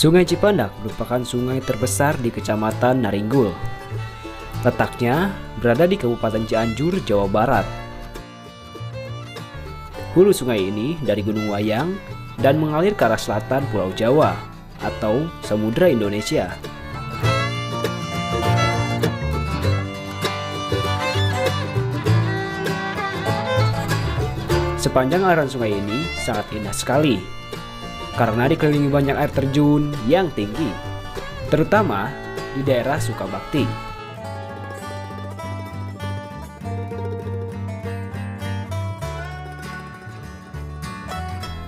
Sungai Cipandak merupakan sungai terbesar di Kecamatan Naringgul. Letaknya berada di Kabupaten Cianjur, Jawa Barat. Hulu sungai ini dari Gunung Wayang dan mengalir ke arah selatan Pulau Jawa atau Samudra Indonesia. Sepanjang aliran sungai ini sangat indah sekali karena dikelilingi banyak air terjun yang tinggi, terutama di daerah Sukabakti.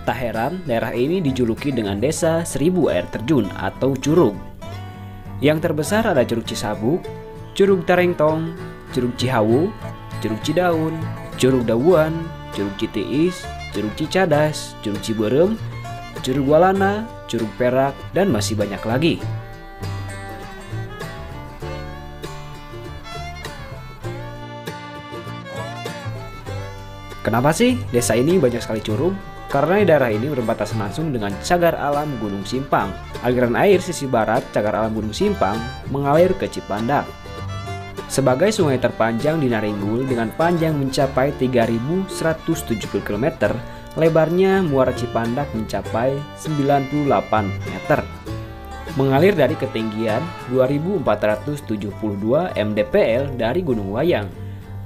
Tak heran daerah ini dijuluki dengan Desa Seribu Air Terjun atau Curug. Yang terbesar ada Curug Cisabuk, Curug Tarengtong, Curug Cihawu, Curug Cidaun, Curug Dawuan, Curug Citiis, Curug Cicadas, Curug Ciberem, Curug Walana, Curug Perak, dan masih banyak lagi. Kenapa sih desa ini banyak sekali curug? Karena di daerah ini berbatasan langsung dengan cagar alam Gunung Simpang. Aliran air sisi barat cagar alam Gunung Simpang mengalir ke Cipandak. Sebagai sungai terpanjang di Naringgul dengan panjang mencapai 3.170 km, lebarnya Muara Cipandak mencapai 98 meter. Mengalir dari ketinggian 2.472 mdpl dari Gunung Wayang,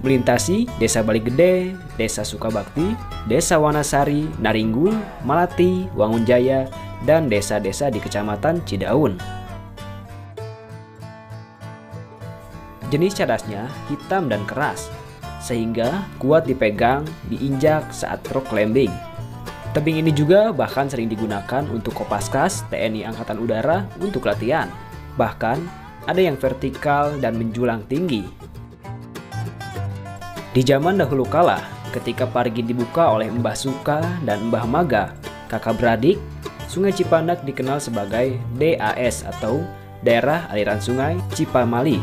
melintasi Desa Baligede, Desa Sukabakti, Desa Wanasari, Naringgul, Malati, Wangunjaya, dan desa-desa di Kecamatan Cidaun. Jenis cadasnya hitam dan keras, sehingga kuat dipegang, diinjak saat truk climbing. Tebing ini juga bahkan sering digunakan untuk Kopaskas TNI Angkatan Udara untuk latihan. Bahkan ada yang vertikal dan menjulang tinggi. Di zaman dahulu kala, ketika Parigi dibuka oleh Mbah Suka dan Mbah Maga, kakak beradik, Sungai Cipandak dikenal sebagai DAS atau Daerah Aliran Sungai Cipamali.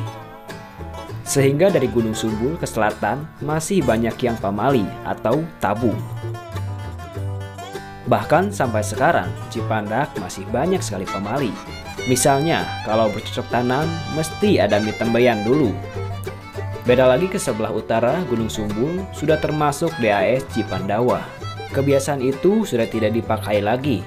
Sehingga dari Gunung Sumbul ke selatan masih banyak yang pamali atau tabu. Bahkan sampai sekarang Cipandak masih banyak sekali pamali. Misalnya kalau bercocok tanam mesti ada mie tembayan dulu. Beda lagi ke sebelah utara Gunung Sumbul sudah termasuk DAS Cipandawa. Kebiasaan itu sudah tidak dipakai lagi.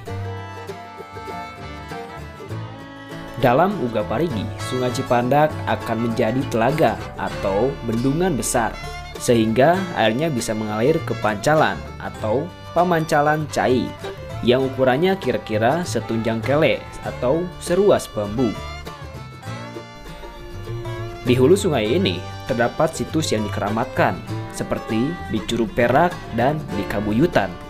Dalam Uga Parigi, Sungai Cipandak akan menjadi telaga atau bendungan besar, sehingga airnya bisa mengalir ke Pancalan atau Pamancalan Cai, yang ukurannya kira-kira setunjang kele atau seruas bambu. Di hulu sungai ini terdapat situs yang dikeramatkan, seperti di Curug Perak dan di Kabuyutan.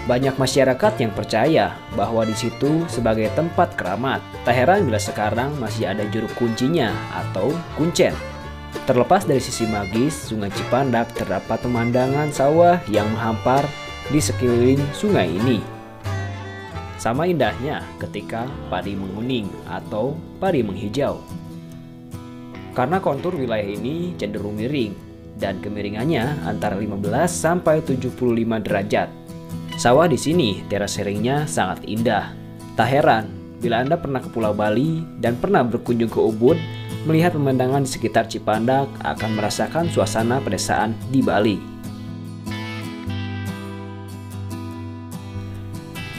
Banyak masyarakat yang percaya bahwa di situ sebagai tempat keramat. Tak heran bila sekarang masih ada juruk kuncinya atau kuncen. Terlepas dari sisi magis, Sungai Cipandak terdapat pemandangan sawah yang menghampar di sekeliling sungai ini. Sama indahnya ketika padi menguning atau padi menghijau. Karena kontur wilayah ini cenderung miring dan kemiringannya antara 15 sampai 75 derajat. Sawah di sini terasering-nya sangat indah. Tak heran bila Anda pernah ke Pulau Bali dan pernah berkunjung ke Ubud, melihat pemandangan di sekitar Cipandak akan merasakan suasana pedesaan di Bali.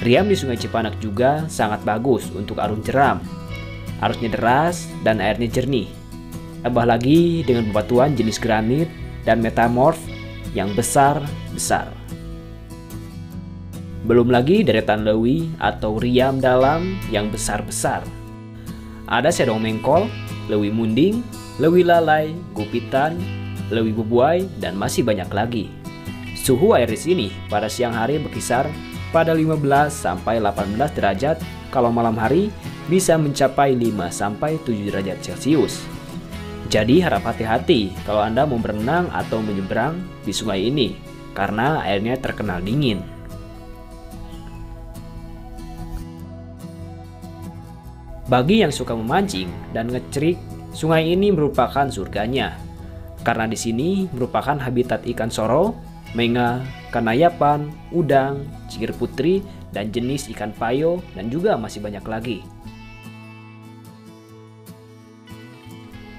Riam di Sungai Cipandak juga sangat bagus untuk arung jeram. Arusnya deras dan airnya jernih. Tambah lagi dengan bebatuan jenis granit dan metamorf yang besar-besar. Belum lagi deretan lewi atau riam dalam yang besar-besar. Ada sedong mengkol, lewi munding, lewi lalai, gupitan, lewi bubuai, dan masih banyak lagi. Suhu air di sini pada siang hari berkisar pada 15 sampai 18 derajat, kalau malam hari bisa mencapai 5 sampai 7 derajat Celcius. Jadi harap hati-hati kalau Anda mau berenang atau menyeberang di sungai ini, karena airnya terkenal dingin. Bagi yang suka memancing dan ngecerik, sungai ini merupakan surganya. Karena di sini merupakan habitat ikan soro, menga, kanayapan, udang, cikir putri, dan jenis ikan payo, dan juga masih banyak lagi.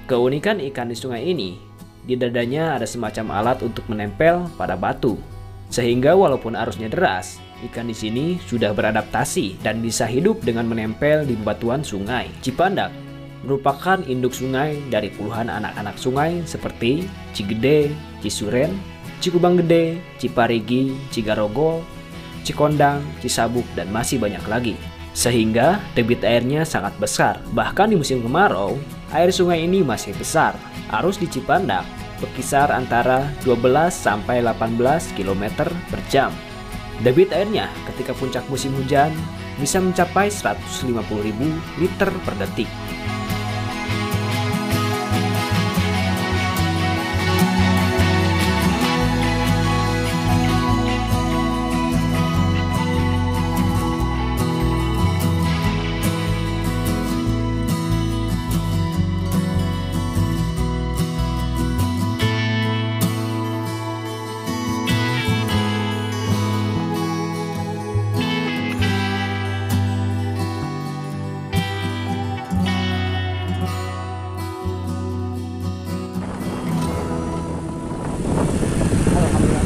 Keunikan ikan di sungai ini, di dadanya ada semacam alat untuk menempel pada batu. Sehingga walaupun arusnya deras, ikan di sini sudah beradaptasi dan bisa hidup dengan menempel di bebatuan sungai. Cipandak merupakan induk sungai dari puluhan anak-anak sungai seperti Cigede, Cisuren, Cikubang Gede, Ciparigi, Cigarogol, Cikondang, Cisabuk, dan masih banyak lagi. Sehingga debit airnya sangat besar. Bahkan di musim kemarau, air sungai ini masih besar. Arus di Cipandak berkisar antara 12 sampai 18 km per jam. Debit airnya ketika puncak musim hujan bisa mencapai 150.000 liter per detik.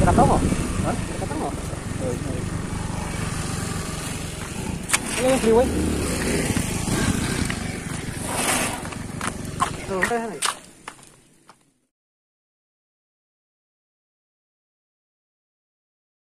Dekat toko? Hah? Dekat toko? Ini yang freeway. Tuh,